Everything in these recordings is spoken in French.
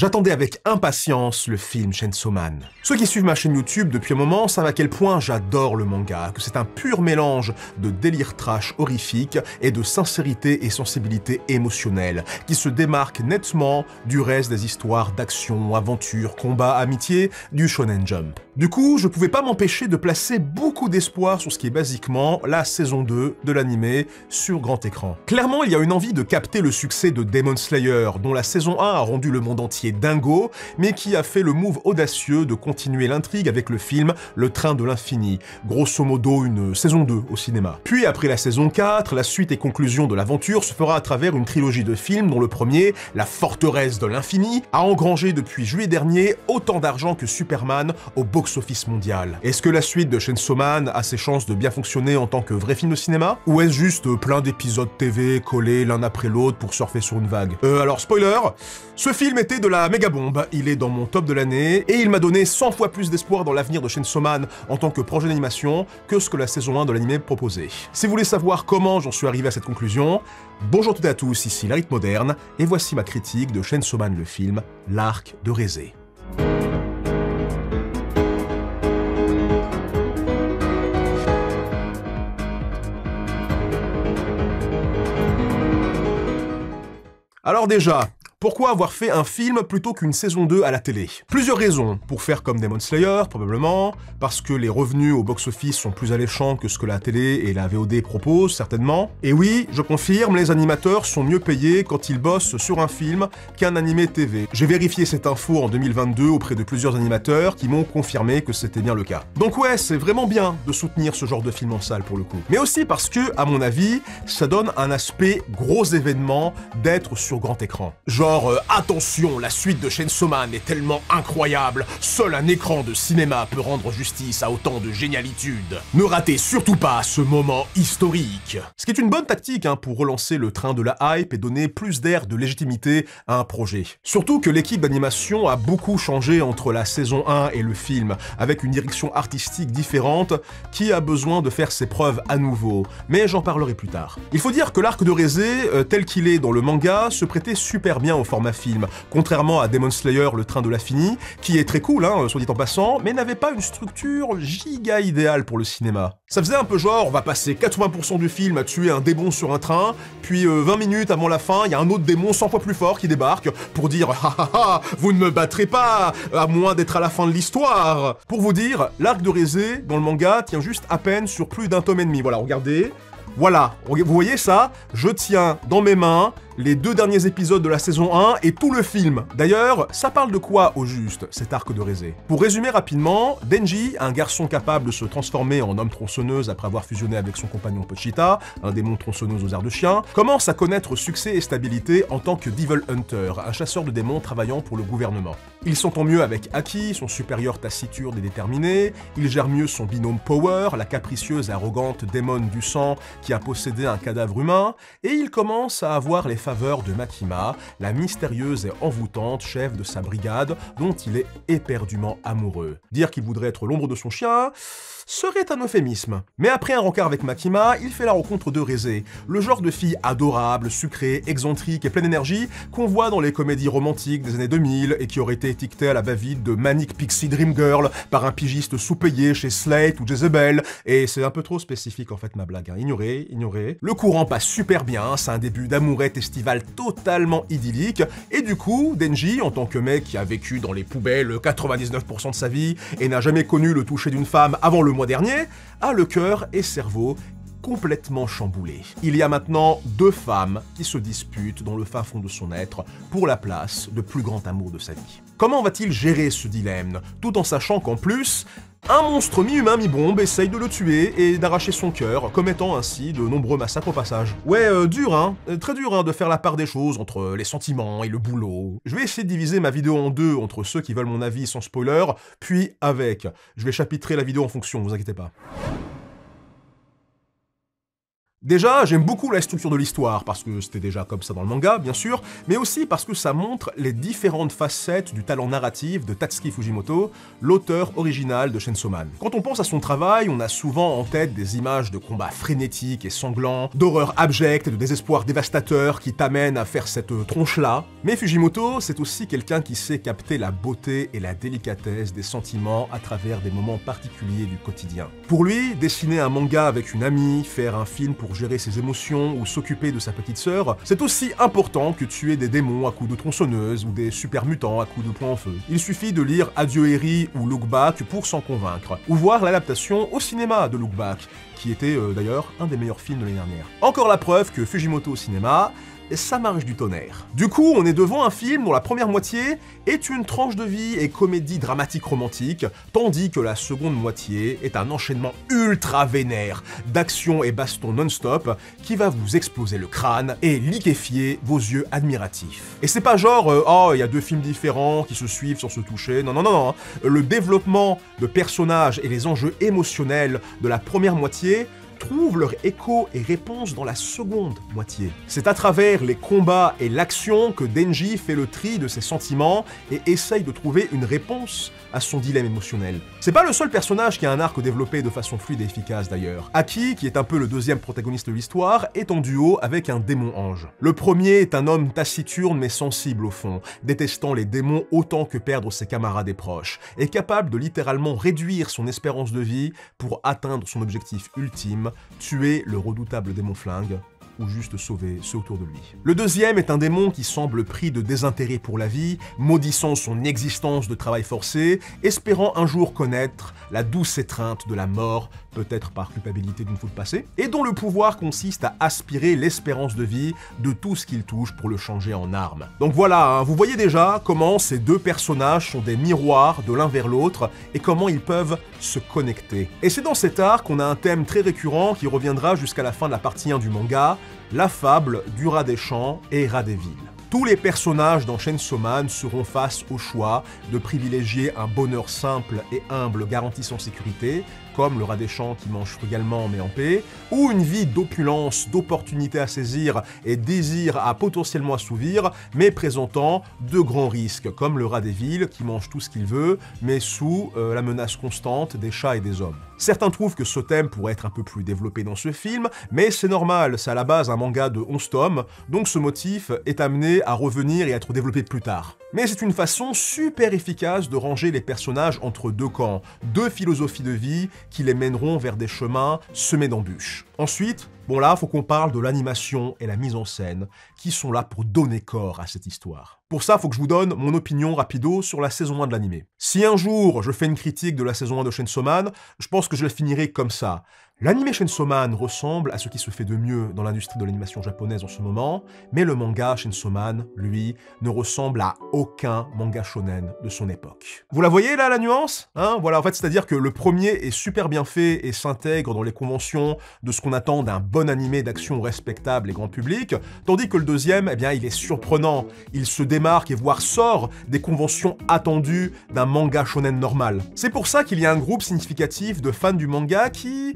J'attendais avec impatience le film Chainsaw Man. Ceux qui suivent ma chaîne YouTube depuis un moment savent à quel point j'adore le manga, que c'est un pur mélange de délire trash horrifique et de sincérité et sensibilité émotionnelle, qui se démarque nettement du reste des histoires d'action, aventure, combat, amitié du Shonen Jump. Du coup, je pouvais pas m'empêcher de placer beaucoup d'espoir sur ce qui est basiquement la saison 2 de l'anime sur grand écran. Clairement, il y a une envie de capter le succès de Demon Slayer, dont la saison 1 a rendu le monde entier dingo, mais qui a fait le move audacieux de continuer l'intrigue avec le film Le Train de l'Infini, grosso modo une saison 2 au cinéma. Puis après la saison 4, la suite et conclusion de l'aventure se fera à travers une trilogie de films dont le premier, La Forteresse de l'Infini, a engrangé depuis juillet dernier autant d'argent que Superman au box-office mondial. Est-ce que la suite de Chainsaw Man a ses chances de bien fonctionner en tant que vrai film de cinéma? Ou est-ce juste plein d'épisodes TV collés l'un après l'autre pour surfer sur une vague? Alors spoiler, ce film était de la méga bombe, il est dans mon top de l'année, et il m'a donné 100 fois plus d'espoir dans l'avenir de Chainsaw Man en tant que projet d'animation que ce que la saison 1 de l'anime proposait. Si vous voulez savoir comment j'en suis arrivé à cette conclusion, bonjour toutes et à tous, ici Larit Moderne, et voici ma critique de Chainsaw Man le film, l'arc de Rézé. Alors déjà, pourquoi avoir fait un film plutôt qu'une saison 2 à la télé? Plusieurs raisons. Pour faire comme Demon Slayer, probablement, parce que les revenus au box-office sont plus alléchants que ce que la télé et la VOD proposent, certainement. Et oui, je confirme, les animateurs sont mieux payés quand ils bossent sur un film qu'un animé TV. J'ai vérifié cette info en 2022 auprès de plusieurs animateurs qui m'ont confirmé que c'était bien le cas. Donc ouais, c'est vraiment bien de soutenir ce genre de film en salle pour le coup. Mais aussi parce que, à mon avis, ça donne un aspect gros événement d'être sur grand écran. Genre, attention, la suite de Chainsaw Man est tellement incroyable, seul un écran de cinéma peut rendre justice à autant de génialitude. Ne ratez surtout pas ce moment historique. Ce qui est une bonne tactique pour relancer le train de la hype et donner plus d'air de légitimité à un projet. Surtout que l'équipe d'animation a beaucoup changé entre la saison 1 et le film, avec une direction artistique différente qui a besoin de faire ses preuves à nouveau, mais j'en parlerai plus tard. Il faut dire que l'arc de Rézé, tel qu'il est dans le manga, se prêtait super bien au format film, contrairement à Demon Slayer, Le Train de l'Infini, qui est très cool, soit dit en passant, mais n'avait pas une structure giga idéale pour le cinéma. Ça faisait un peu genre, on va passer 80% du film à tuer un démon sur un train, puis 20 minutes avant la fin, il y a un autre démon 100 fois plus fort qui débarque pour dire « Ha ha ha, vous ne me battrez pas, à moins d'être à la fin de l'histoire !» Pour vous dire, l'arc de Rézé, dans le manga, tient juste à peine sur plus d'1 tome et demi. Voilà, regardez. Voilà, vous voyez ça? Je tiens dans mes mains les 2 derniers épisodes de la saison 1 et tout le film. D'ailleurs, ça parle de quoi au juste, cet arc de Rézé? Pour résumer rapidement, Denji, un garçon capable de se transformer en homme tronçonneuse après avoir fusionné avec son compagnon Pochita, un démon tronçonneuse aux airs de chien, commence à connaître succès et stabilité en tant que Devil Hunter, un chasseur de démons travaillant pour le gouvernement. Il s'entend mieux avec Aki, son supérieur taciturne et déterminé, il gère mieux son binôme Power, la capricieuse et arrogante démone du sang qui a possédé un cadavre humain, et il commence à avoir les faveur de Makima, la mystérieuse et envoûtante chef de sa brigade dont il est éperdument amoureux. Dire qu'il voudrait être l'ombre de son chien serait un euphémisme. Mais après un rencard avec Makima, il fait la rencontre de Rézé, le genre de fille adorable, sucrée, excentrique et pleine d'énergie qu'on voit dans les comédies romantiques des années 2000 et qui aurait été étiquetée à la va-vite de Manic Pixie Dream Girl par un pigiste sous-payé chez Slate ou Jezebel, et c'est un peu trop spécifique en fait ma blague, ignorez. Le courant passe super bien, c'est un début d'amourette estivale totalement idyllique, et du coup, Denji, en tant que mec qui a vécu dans les poubelles 99% de sa vie et n'a jamais connu le toucher d'une femme avant le mois dernier, a le cœur et cerveau complètement chamboulé. Il y a maintenant 2 femmes qui se disputent dans le fin fond de son être pour la place de plus grand amour de sa vie. Comment va-t-il gérer ce dilemme, tout en sachant qu'en plus, un monstre mi-humain mi-bombe essaye de le tuer et d'arracher son cœur, commettant ainsi de nombreux massacres au passage. Ouais, dur très dur de faire la part des choses entre les sentiments et le boulot. Je vais essayer de diviser ma vidéo en 2 entre ceux qui veulent mon avis sans spoiler, puis avec. Je vais chapitrer la vidéo en fonction, vous inquiétez pas. Déjà, j'aime beaucoup la structure de l'histoire, parce que c'était déjà comme ça dans le manga, bien sûr, mais aussi parce que ça montre les différentes facettes du talent narratif de Tatsuki Fujimoto, l'auteur original de Chainsaw Man. Quand on pense à son travail, on a souvent en tête des images de combats frénétiques et sanglants, d'horreur abjecte et de désespoir dévastateur qui t'amènent à faire cette tronche-là. Mais Fujimoto, c'est aussi quelqu'un qui sait capter la beauté et la délicatesse des sentiments à travers des moments particuliers du quotidien. Pour lui, dessiner un manga avec une amie, faire un film pour gérer ses émotions ou s'occuper de sa petite sœur, c'est aussi important que tuer des démons à coups de tronçonneuse ou des super mutants à coups de poing en feu. Il suffit de lire Adieu Eri ou Look Back pour s'en convaincre, ou voir l'adaptation au cinéma de Look Back, qui était d'ailleurs un des meilleurs films de l'année dernière. Encore la preuve que Fujimoto au cinéma, ça marche du tonnerre. Du coup, on est devant un film dont la première moitié est une tranche de vie et comédie dramatique romantique, tandis que la seconde moitié est un enchaînement ultra vénère d'action et baston non-stop qui va vous exploser le crâne et liquéfier vos yeux admiratifs. Et c'est pas genre oh, il y a deux films différents qui se suivent sans se toucher, non, non, non, non. Le développement de personnages et les enjeux émotionnels de la première moitié trouvent leur écho et réponse dans la seconde moitié. C'est à travers les combats et l'action que Denji fait le tri de ses sentiments et essaye de trouver une réponse à son dilemme émotionnel. C'est pas le seul personnage qui a un arc développé de façon fluide et efficace d'ailleurs. Aki, qui est un peu le deuxième protagoniste de l'histoire, est en duo avec un démon-ange. Le premier est un homme taciturne mais sensible au fond, détestant les démons autant que perdre ses camarades et proches, et capable de littéralement réduire son espérance de vie pour atteindre son objectif ultime, tuer le redoutable démon flingue, ou juste sauver ceux autour de lui. Le deuxième est un démon qui semble pris de désintérêt pour la vie, maudissant son existence de travail forcé, espérant un jour connaître la douce étreinte de la mort, peut-être par culpabilité d'une faute passée, et dont le pouvoir consiste à aspirer l'espérance de vie de tout ce qu'il touche pour le changer en arme. Donc voilà, hein, vous voyez déjà comment ces deux personnages sont des miroirs de l'un vers l'autre et comment ils peuvent se connecter. Et c'est dans cet arc qu'on a un thème très récurrent qui reviendra jusqu'à la fin de la partie 1 du manga, la fable du rat des champs et rat des villes. Tous les personnages dans Chainsaw Man seront face au choix de privilégier un bonheur simple et humble garantissant sécurité, comme le rat des champs qui mange frugalement mais en paix, ou une vie d'opulence, d'opportunités à saisir et désir à potentiellement assouvir, mais présentant de grands risques, comme le rat des villes qui mange tout ce qu'il veut, mais sous la menace constante des chats et des hommes. Certains trouvent que ce thème pourrait être un peu plus développé dans ce film, mais c'est normal, c'est à la base un manga de 11 tomes, donc ce motif est amené à revenir et à être développé plus tard. Mais c'est une façon super efficace de ranger les personnages entre deux camps, deux philosophies de vie qui les mèneront vers des chemins semés d'embûches. Ensuite, bon là, faut qu'on parle de l'animation et la mise en scène, qui sont là pour donner corps à cette histoire. Pour ça, faut que je vous donne mon opinion rapido sur la saison 1 de l'anime. Si un jour je fais une critique de la saison 1 de Chainsaw Man, je pense que je la finirai comme ça. L'anime Chainsaw Man ressemble à ce qui se fait de mieux dans l'industrie de l'animation japonaise en ce moment, mais le manga Chainsaw Man, lui, ne ressemble à aucun manga shonen de son époque. Vous la voyez là, la nuance? Hein, voilà, en fait, c'est-à-dire que le premier est super bien fait et s'intègre dans les conventions de ce qu'on attend d'un bon animé d'action respectable et grand public, tandis que le deuxième, eh bien, il est surprenant, il se démarque et voire sort des conventions attendues d'un manga shonen normal. C'est pour ça qu'il y a un groupe significatif de fans du manga qui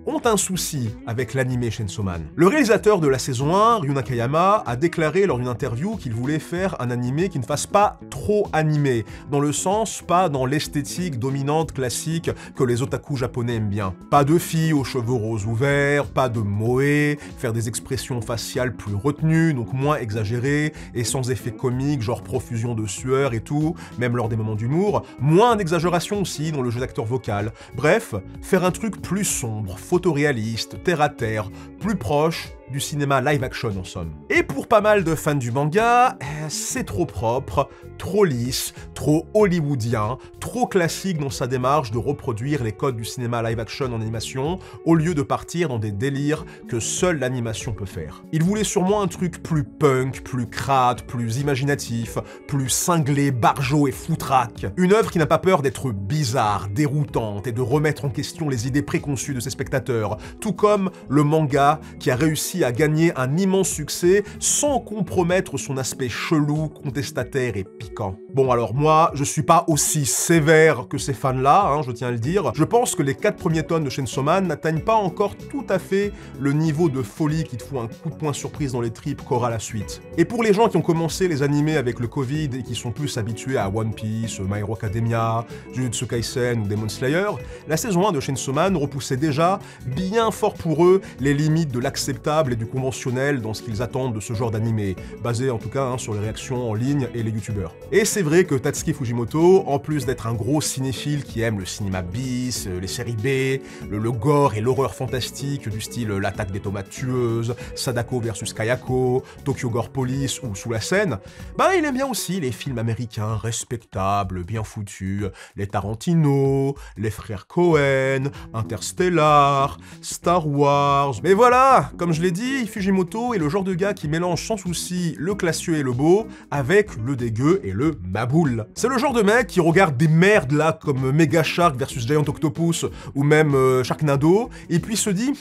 ont un souci avec l'anime Chainsaw Man. Le réalisateur de la saison 1, Ryu Nakayama, a déclaré lors d'une interview qu'il voulait faire un animé qui ne fasse pas trop animé, dans le sens pas dans l'esthétique dominante classique que les otaku japonais aiment bien. Pas de filles aux cheveux roses ouverts, pas de moe, faire des expressions faciales plus retenues, donc moins exagérées, et sans effet comique, genre profusion de sueur et tout, même lors des moments d'humour, moins d'exagération aussi dans le jeu d'acteur vocal. Bref, faire un truc plus sombre, photoréaliste, terre-à-terre, plus proche du cinéma live-action en somme. Et pour pas mal de fans du manga, c'est trop propre, trop lisse, trop hollywoodien, trop classique dans sa démarche de reproduire les codes du cinéma live-action en animation, au lieu de partir dans des délires que seule l'animation peut faire. Il voulait sûrement un truc plus punk, plus crade, plus imaginatif, plus cinglé, barjot et foutraque. Une œuvre qui n'a pas peur d'être bizarre, déroutante et de remettre en question les idées préconçues de ses spectateurs, tout comme le manga qui a réussi réussi à gagner un immense succès sans compromettre son aspect chelou, contestataire et piquant. Bon alors moi, je suis pas aussi sévère que ces fans-là, hein, je tiens à le dire. Je pense que les 4 premiers tomes de Chainsaw Man n'atteignent pas encore tout à fait le niveau de folie qui te fout un coup de poing surprise dans les tripes qu'aura la suite. Et pour les gens qui ont commencé les animés avec le Covid et qui sont plus habitués à One Piece, My Hero Academia, Jujutsu Kaisen ou Demon Slayer, la saison 1 de Chainsaw Man repoussait déjà bien fort pour eux les limites de l'acceptable et du conventionnel dans ce qu'ils attendent de ce genre d'animé, basé en tout cas hein, sur les réactions en ligne et les youtubeurs. Et c'est vrai que Tatsuki Fujimoto, en plus d'être un gros cinéphile qui aime le cinéma bis, les séries B, le gore et l'horreur fantastique du style L'attaque des tomates tueuses, Sadako vs Kayako, Tokyo Gore Police ou Sous la Seine, bah il aime bien aussi les films américains respectables, bien foutus, les Tarantino, les frères Cohen, Interstellar, Star Wars. Mais voilà, comme je l'ai dit, Fujimoto est le genre de gars qui mélange sans souci le classieux et le beau avec le dégueu et le maboule. C'est le genre de mec qui regarde des merdes là comme Mega Shark versus Giant Octopus ou même Sharknado et puis se dit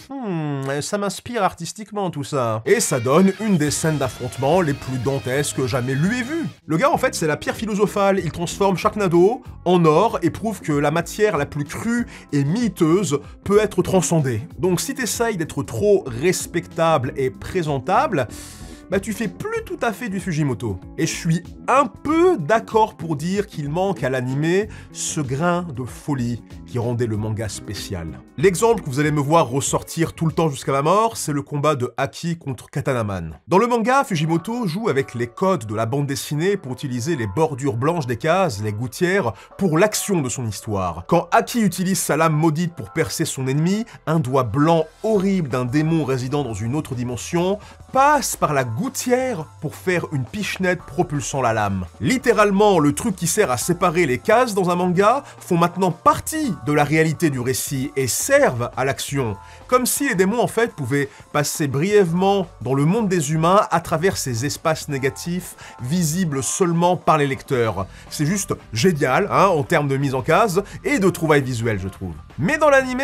ça m'inspire artistiquement tout ça. Et ça donne une des scènes d'affrontement les plus dantesques que jamais lui ait vues. Le gars en fait c'est la pierre philosophale, il transforme Sharknado en or et prouve que la matière la plus crue et miteuse peut être transcendée. Donc si t'essayes d'être trop respectable et présentable, bah tu fais plus tout à fait du Fujimoto. Et je suis un peu d'accord pour dire qu'il manque à l'animé ce grain de folie qui rendait le manga spécial. L'exemple que vous allez me voir ressortir tout le temps jusqu'à ma mort, c'est le combat de Aki contre Katanaman. Dans le manga, Fujimoto joue avec les codes de la bande dessinée pour utiliser les bordures blanches des cases, les gouttières, pour l'action de son histoire. Quand Aki utilise sa lame maudite pour percer son ennemi, un doigt blanc horrible d'un démon résidant dans une autre dimension passe par la gouttière pour faire une pichenette propulsant la lame. Littéralement, le truc qui sert à séparer les cases dans un manga font maintenant partie de la réalité du récit et servent à l'action. Comme si les démons en fait pouvaient passer brièvement dans le monde des humains à travers ces espaces négatifs visibles seulement par les lecteurs. C'est juste génial hein, en termes de mise en case et de trouvailles visuelles je trouve. Mais dans l'animé,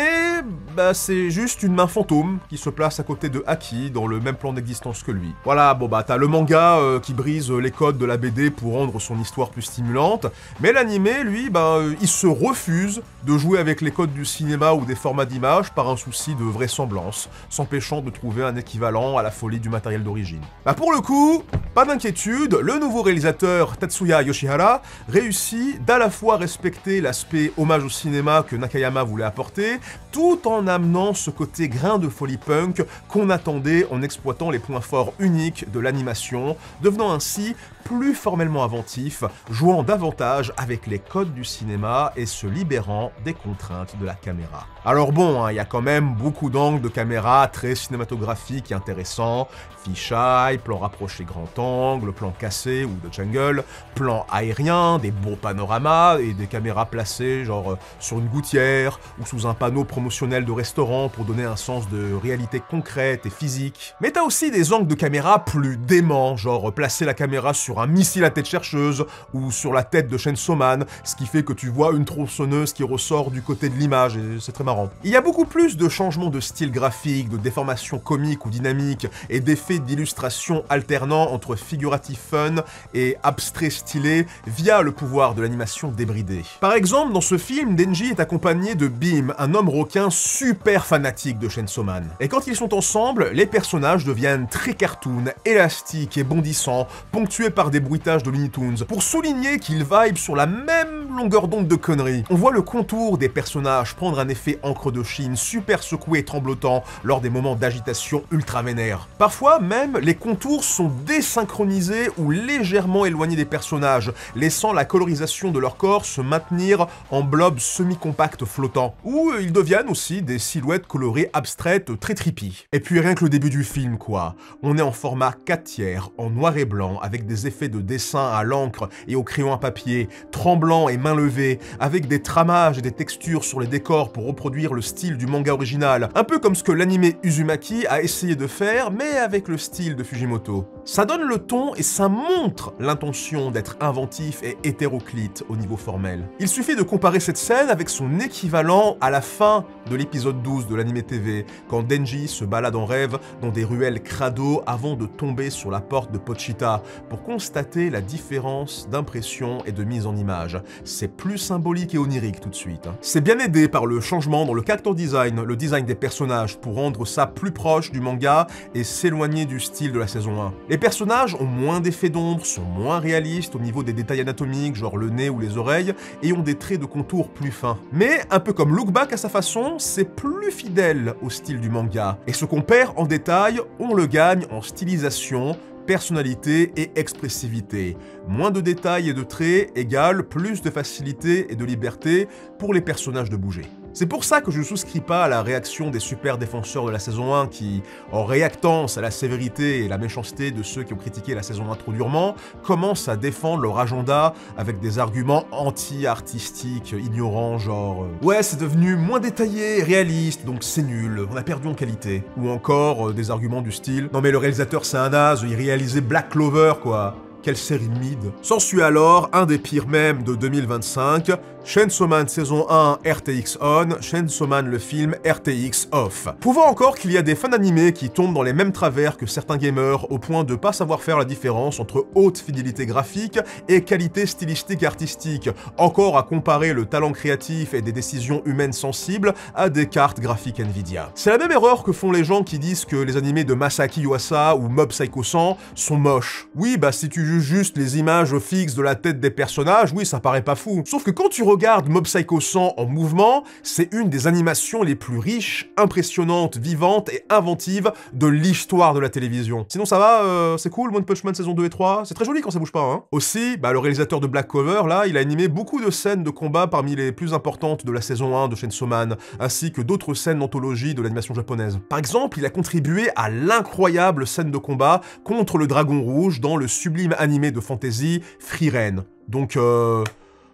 bah c'est juste une main fantôme qui se place à côté de Aki dans le même plan d'existence que lui. Voilà, bon bah t'as le manga qui brise les codes de la BD pour rendre son histoire plus stimulante, mais l'animé, lui, bah il se refuse de jouer avec les codes du cinéma ou des formats d'image par un souci de vraisemblance, s'empêchant de trouver un équivalent à la folie du matériel d'origine. Bah pour le coup, pas d'inquiétude, le nouveau réalisateur Tatsuya Yoshihara réussit d'à la fois respecter l'aspect hommage au cinéma que Nakayama voulait apporter, tout en amenant ce côté grain de folie punk qu'on attendait en exploitant les points forts uniques de l'animation, devenant ainsi plus formellement inventif, jouant davantage avec les codes du cinéma et se libérant des contraintes de la caméra. Alors bon, il y a quand même beaucoup d'angles de caméra très cinématographiques et intéressants, fisheye, plan rapproché grand angle, plan cassé ou de jungle, plan aérien, des beaux panoramas et des caméras placées genre sur une gouttière ou sous un panneau promotionnel de restaurant pour donner un sens de réalité concrète et physique. Mais t'as aussi des angles de caméra plus déments, genre placer la caméra sur un missile à tête chercheuse ou sur la tête de Chainsaw Man, ce qui fait que tu vois une tronçonneuse qui ressort du côté de l'image et c'est très marrant. Il y a beaucoup plus de changements de style graphique, de déformations comiques ou dynamiques et d'effets d'illustration alternant entre figuratif fun et abstrait stylé via le pouvoir de l'animation débridée. Par exemple, dans ce film, Denji est accompagné de Beam, un homme requin super fanatique de Chainsaw Man. Et quand ils sont ensemble, les personnages deviennent très cartoon, élastiques et bondissants, ponctués par des bruitages de Looney Tunes, pour souligner qu'ils vibent sur la même longueur d'onde de conneries. On voit le contour des personnages prendre un effet encre de Chine super secoué et tremblotant lors des moments d'agitation ultra vénère. Parfois même, les contours sont désynchronisés ou légèrement éloignés des personnages, laissant la colorisation de leur corps se maintenir en blobs semi-compacts flottants, ou ils deviennent aussi des silhouettes colorées abstraites très trippy. Et puis rien que le début du film quoi, on est en format 4/3, en noir et blanc, avec des effets de dessin à l'encre et au crayon à papier, tremblant et main levée, avec des tramages et des textures sur les décors pour reproduire le style du manga original, un peu comme ce que l'anime Uzumaki a essayé de faire, mais avec le style de Fujimoto. Ça donne le ton et ça montre l'intention d'être inventif et hétéroclite au niveau formel. Il suffit de comparer cette scène avec son équivalent à la fin de l'épisode 12 de l'anime TV, quand Denji se balade en rêve dans des ruelles crado avant de tomber sur la porte de Pochita pour constater la différence d'impression et de mise en image. C'est plus symbolique et onirique tout de suite. C'est bien aidé par le changement dans le character design, le design des personnages, pour rendre ça plus proche du manga et s'éloigner du style de la saison 1. Les personnages ont moins d'effets d'ombre, sont moins réalistes au niveau des détails anatomiques, genre le nez ou les oreilles, et ont des traits de contour plus fins. Mais, un peu comme Look Back à sa façon, c'est plus fidèle au style du manga. Et ce qu'on perd en détail, on le gagne en stylisation, personnalité et expressivité. Moins de détails et de traits égale plus de facilité et de liberté pour les personnages de bouger. C'est pour ça que je ne souscris pas à la réaction des super défenseurs de la saison 1 qui, en réactance à la sévérité et la méchanceté de ceux qui ont critiqué la saison 1 trop durement, commencent à défendre leur agenda avec des arguments anti-artistiques, ignorants, genre ouais, c'est devenu moins détaillé, réaliste, donc c'est nul, on a perdu en qualité. Ou encore des arguments du style non mais le réalisateur c'est un naze, il réalisait Black Clover quoi. Quelle série mid. S'ensuit alors un des pires mèmes de 2025, Chainsaw Man saison 1 RTX on, Chainsaw Man le film RTX off. Prouvant encore qu'il y a des fans animés qui tombent dans les mêmes travers que certains gamers au point de pas savoir faire la différence entre haute fidélité graphique et qualité stylistique et artistique, encore à comparer le talent créatif et des décisions humaines sensibles à des cartes graphiques Nvidia. C'est la même erreur que font les gens qui disent que les animés de Masaaki Yuasa ou Mob Psycho 100 sont moches. Oui, bah si tu juges juste les images fixes de la tête des personnages, oui, ça paraît pas fou. Sauf que quand tu regardes Mob Psycho 100 en mouvement, c'est une des animations les plus riches, impressionnantes, vivantes et inventives de l'histoire de la télévision. Sinon ça va, c'est cool, One Punch Man saison 2 et 3, c'est très joli quand ça bouge pas, hein. Aussi, bah le réalisateur de Black Clover, là, il a animé beaucoup de scènes de combat parmi les plus importantes de la saison 1 de Chainsaw Man, ainsi que d'autres scènes d'anthologie de l'animation japonaise. Par exemple, il a contribué à l'incroyable scène de combat contre le Dragon Rouge dans le sublime animé de fantasy Frieren. Donc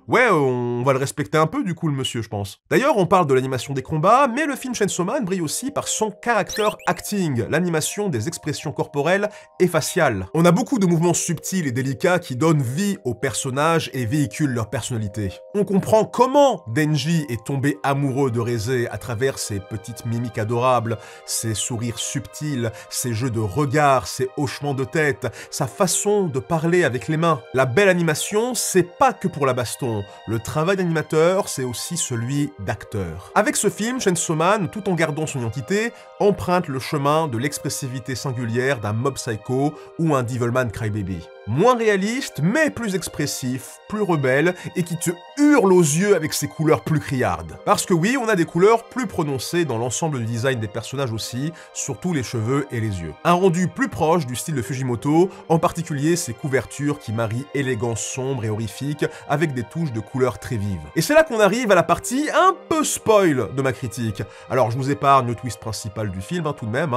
ouais, on va le respecter un peu du coup le monsieur, je pense. D'ailleurs, on parle de l'animation des combats, mais le film Chainsaw Man brille aussi par son character acting, l'animation des expressions corporelles et faciales. On a beaucoup de mouvements subtils et délicats qui donnent vie aux personnages et véhiculent leur personnalité. On comprend comment Denji est tombé amoureux de Reze à travers ses petites mimiques adorables, ses sourires subtils, ses jeux de regard, ses hochements de tête, sa façon de parler avec les mains. La belle animation, c'est pas que pour la baston. Le travail d'animateur, c'est aussi celui d'acteur. Avec ce film, Chainsaw Man, tout en gardant son identité, emprunte le chemin de l'expressivité singulière d'un Mob Psycho ou un Devilman Crybaby. Moins réaliste, mais plus expressif, plus rebelle, et qui te hurle aux yeux avec ses couleurs plus criardes. Parce que oui, on a des couleurs plus prononcées dans l'ensemble du design des personnages aussi, surtout les cheveux et les yeux. Un rendu plus proche du style de Fujimoto, en particulier ses couvertures qui marient élégance sombre et horrifique avec des touches de couleurs très vives. Et c'est là qu'on arrive à la partie un peu spoil de ma critique. Alors je vous épargne le twist principal du film, tout de même,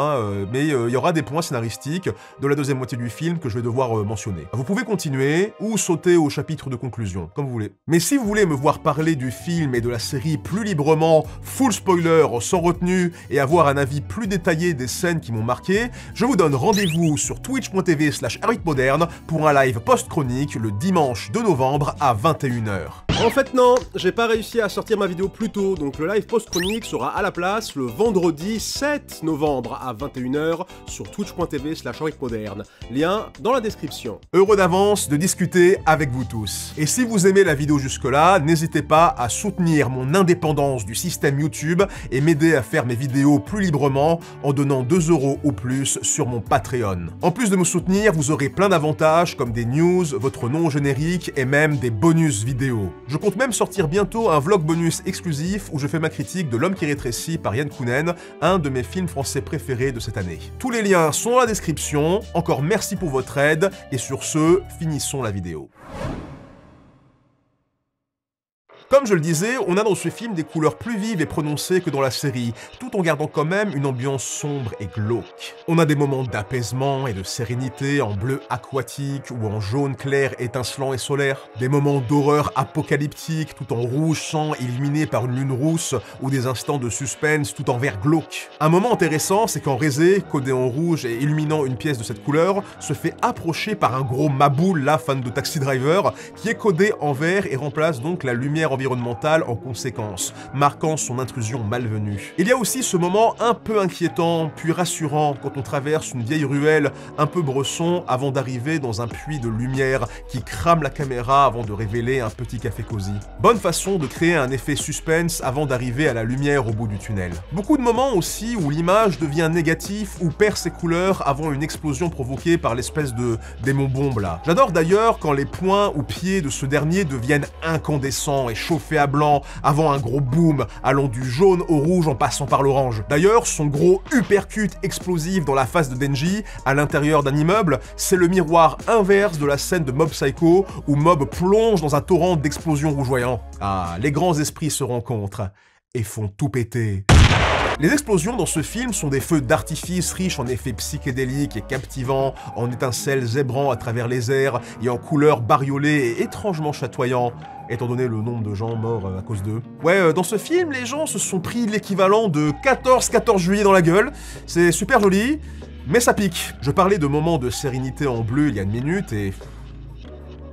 mais il y aura des points scénaristiques de la deuxième moitié du film que je vais devoir mentionner. Vous pouvez continuer ou sauter au chapitre de conclusion, comme vous voulez. Mais si vous voulez me voir parler du film et de la série plus librement, full spoiler, sans retenue, et avoir un avis plus détaillé des scènes qui m'ont marqué, je vous donne rendez-vous sur twitch.tv/RHitModerne pour un live post-chronique le dimanche 2 novembre à 21h. En fait non, j'ai pas réussi à sortir ma vidéo plus tôt, donc le live post-chronique sera à la place le vendredi 7 novembre à 21h sur twitch.tv/RHitModerne. Lien dans la description. Heureux d'avance de discuter avec vous tous. Et si vous aimez la vidéo jusque-là, n'hésitez pas à soutenir mon indépendance du système YouTube et m'aider à faire mes vidéos plus librement en donnant 2 € ou plus sur mon Patreon. En plus de me soutenir, vous aurez plein d'avantages comme des news, votre nom générique et même des bonus vidéos. Je compte même sortir bientôt un vlog bonus exclusif où je fais ma critique de L'Homme qui rétrécit par Yann Kounen, un de mes films français préférés de cette année. Tous les liens sont dans la description, encore merci pour votre aide, et sur ce, finissons la vidéo. Comme je le disais, on a dans ce film des couleurs plus vives et prononcées que dans la série, tout en gardant quand même une ambiance sombre et glauque. On a des moments d'apaisement et de sérénité en bleu aquatique ou en jaune clair étincelant et solaire, des moments d'horreur apocalyptique tout en rouge sang illuminé par une lune rousse ou des instants de suspense tout en vert glauque. Un moment intéressant, c'est quand Rézé, codé en rouge et illuminant une pièce de cette couleur, se fait approcher par un gros maboule, là fan de Taxi Driver, qui est codé en vert et remplace donc la lumière environnementale en conséquence, marquant son intrusion malvenue. Il y a aussi ce moment un peu inquiétant, puis rassurant, quand on traverse une vieille ruelle un peu bresson avant d'arriver dans un puits de lumière qui crame la caméra avant de révéler un petit café cosy. Bonne façon de créer un effet suspense avant d'arriver à la lumière au bout du tunnel. Beaucoup de moments aussi où l'image devient négative ou perd ses couleurs avant une explosion provoquée par l'espèce de démon-bombe là. J'adore d'ailleurs quand les poings ou pieds de ce dernier deviennent incandescents et chauffés à blanc avant un gros boom allant du jaune au rouge en passant par l'orange. D'ailleurs, son gros uppercut explosif dans la face de Denji à l'intérieur d'un immeuble, c'est le miroir inverse de la scène de Mob Psycho où Mob plonge dans un torrent d'explosions rougeoyants. Ah, les grands esprits se rencontrent et font tout péter. Les explosions dans ce film sont des feux d'artifice riches en effets psychédéliques et captivants, en étincelles zébrant à travers les airs et en couleurs bariolées et étrangement chatoyants, étant donné le nombre de gens morts à cause d'eux. Ouais, dans ce film, les gens se sont pris l'équivalent de 14 juillet dans la gueule. C'est super joli, mais ça pique. Je parlais de moments de sérénité en bleu il y a une minute et...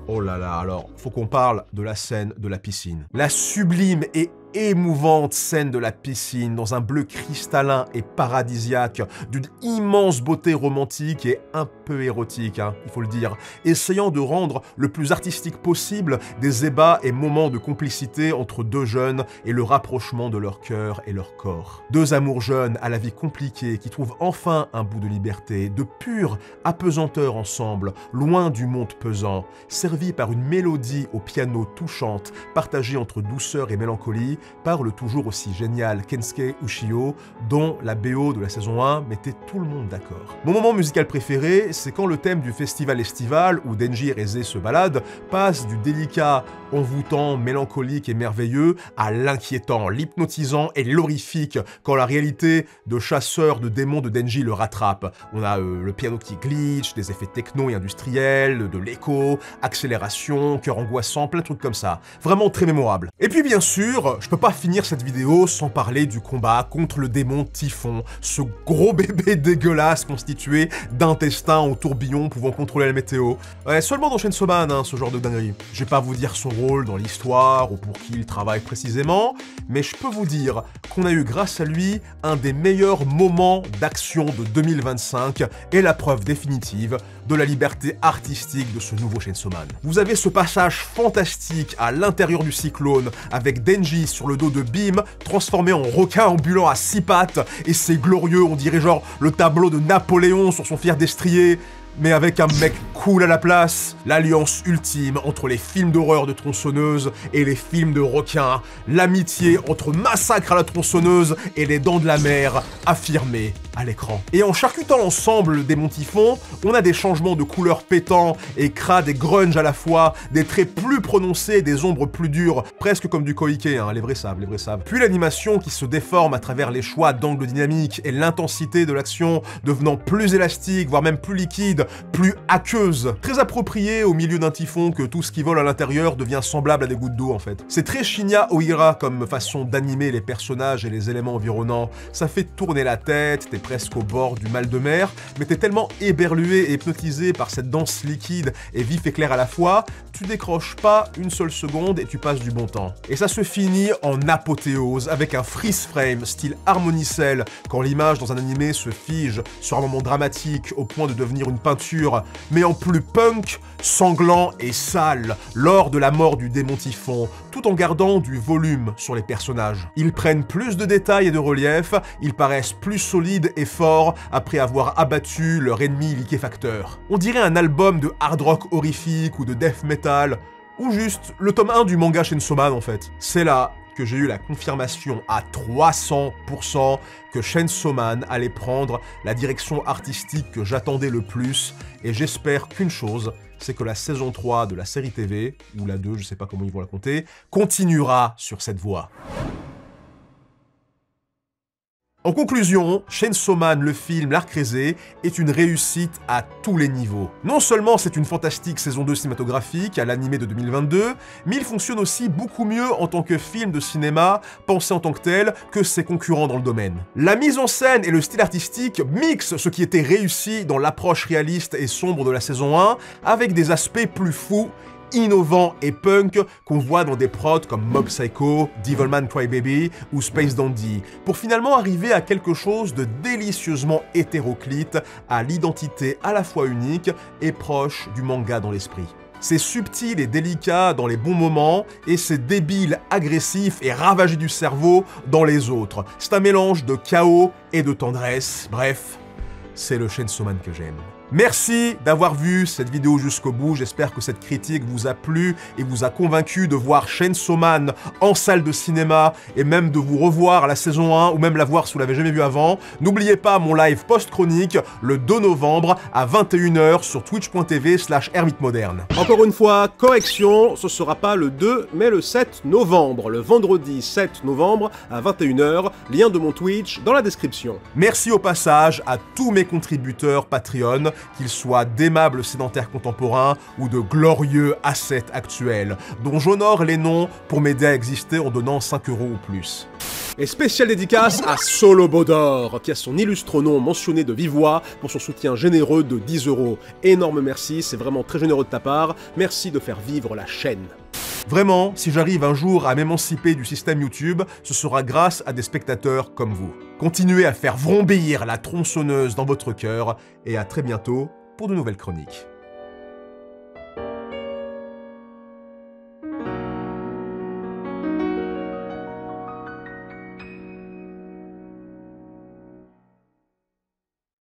oh là là, alors, faut qu'on parle de la scène de la piscine. La sublime et émouvante scène de la piscine, dans un bleu cristallin et paradisiaque, d'une immense beauté romantique et un peu érotique, hein, il faut le dire, essayant de rendre le plus artistique possible des ébats et moments de complicité entre deux jeunes et le rapprochement de leur cœur et leur corps. Deux amours jeunes à la vie compliquée qui trouvent enfin un bout de liberté, de pure apesanteur ensemble, loin du monde pesant, servis par une mélodie au piano touchante, partagée entre douceur et mélancolie, par le toujours aussi génial Kensuke Ushio, dont la BO de la saison 1 mettait tout le monde d'accord. Mon moment musical préféré, c'est quand le thème du festival estival, où Denji et Rézé se baladent, passe du délicat, envoûtant, mélancolique et merveilleux, à l'inquiétant, l'hypnotisant et l'horrifique, quand la réalité de chasseur de démons de Denji le rattrape. On a le piano qui glitch, des effets techno et industriels, de l'écho, accélération, cœur angoissant, plein de trucs comme ça. Vraiment très mémorable. Et puis bien sûr, je peux pas finir cette vidéo sans parler du combat contre le démon Typhon, ce gros bébé dégueulasse constitué d'intestins au tourbillon pouvant contrôler la météo. Ouais, seulement dans Chainsaw Man, hein, ce genre de dinguerie. Je vais pas vous dire son rôle dans l'histoire ou pour qui il travaille précisément, mais je peux vous dire qu'on a eu grâce à lui un des meilleurs moments d'action de 2025 et la preuve définitive de la liberté artistique de ce nouveau Chainsaw Man. Vous avez ce passage fantastique à l'intérieur du cyclone avec Denji sur le dos de Beam transformé en requin ambulant à 6 pattes et c'est glorieux, on dirait genre le tableau de Napoléon sur son fier destrier, mais avec un mec cool à la place. L'alliance ultime entre les films d'horreur de tronçonneuse et les films de requins. L'amitié entre Massacre à la tronçonneuse et les Dents de la Mer, affirmée à l'écran. Et en charcutant ensemble le démon Typhon, on a des changements de couleurs pétants et crades et grunge à la fois, des traits plus prononcés, des ombres plus dures, presque comme du Koike, hein, les vrais savent, les vrais savent. Puis l'animation qui se déforme à travers les choix d'angle dynamique et l'intensité de l'action devenant plus élastique, voire même plus liquide, plus aqueuse, très appropriée au milieu d'un typhon que tout ce qui vole à l'intérieur devient semblable à des gouttes d'eau en fait. C'est très Shinya Oira comme façon d'animer les personnages et les éléments environnants, ça fait tourner la tête, t'es presque au bord du mal de mer, mais t'es tellement éberlué et hypnotisé par cette danse liquide et vif et clair à la fois, tu décroches pas une seule seconde et tu passes du bon temps. Et ça se finit en apothéose avec un freeze frame style Harmonicell quand l'image dans un animé se fige sur un moment dramatique au point de devenir une peinture, mais en plus punk, sanglant et sale lors de la mort du démon Typhon, tout en gardant du volume sur les personnages. Ils prennent plus de détails et de relief, ils paraissent plus solides et forts après avoir abattu leur ennemi liquéfacteur. On dirait un album de hard rock horrifique ou de death metal, ou juste le tome 1 du manga Chainsaw Man en fait. C'est là que j'ai eu la confirmation à 300% que Chainsaw Man allait prendre la direction artistique que j'attendais le plus, et j'espère qu'une chose, c'est que la saison 3 de la série TV, ou la 2, je sais pas comment ils vont la compter, continuera sur cette voie. En conclusion, Chainsaw Man, le film, l'art créé, est une réussite à tous les niveaux. Non seulement c'est une fantastique saison 2 cinématographique à l'animé de 2022, mais il fonctionne aussi beaucoup mieux en tant que film de cinéma, pensé en tant que tel, que ses concurrents dans le domaine. La mise en scène et le style artistique mixent ce qui était réussi dans l'approche réaliste et sombre de la saison 1, avec des aspects plus fous, innovant et punk qu'on voit dans des prods comme Mob Psycho, Devilman Crybaby ou Space Dandy, pour finalement arriver à quelque chose de délicieusement hétéroclite, à l'identité à la fois unique et proche du manga dans l'esprit. C'est subtil et délicat dans les bons moments, et c'est débile, agressif et ravagé du cerveau dans les autres. C'est un mélange de chaos et de tendresse, bref, c'est le Chainsaw Man que j'aime. Merci d'avoir vu cette vidéo jusqu'au bout, j'espère que cette critique vous a plu et vous a convaincu de voir Chainsaw Man en salle de cinéma et même de vous revoir la saison 1 ou même la voir si vous l'avez jamais vu avant. N'oubliez pas mon live post-chronique le 2 novembre à 21 h sur twitch.tv/hermitmoderne. Encore une fois, correction, ce sera pas le 2 mais le 7 novembre, le vendredi 7 novembre à 21 h, lien de mon Twitch dans la description. Merci au passage à tous mes contributeurs Patreon, qu'ils soient d'aimables sédentaires contemporains ou de glorieux ascètes actuels, dont j'honore les noms pour m'aider à exister en donnant 5 € ou plus. Et spéciale dédicace à Solo Bodor, qui a son illustre nom mentionné de vive voix pour son soutien généreux de 10 €. Énorme merci, c'est vraiment très généreux de ta part, merci de faire vivre la chaîne. Vraiment, si j'arrive un jour à m'émanciper du système YouTube, ce sera grâce à des spectateurs comme vous. Continuez à faire vrombir la tronçonneuse dans votre cœur, et à très bientôt pour de nouvelles chroniques.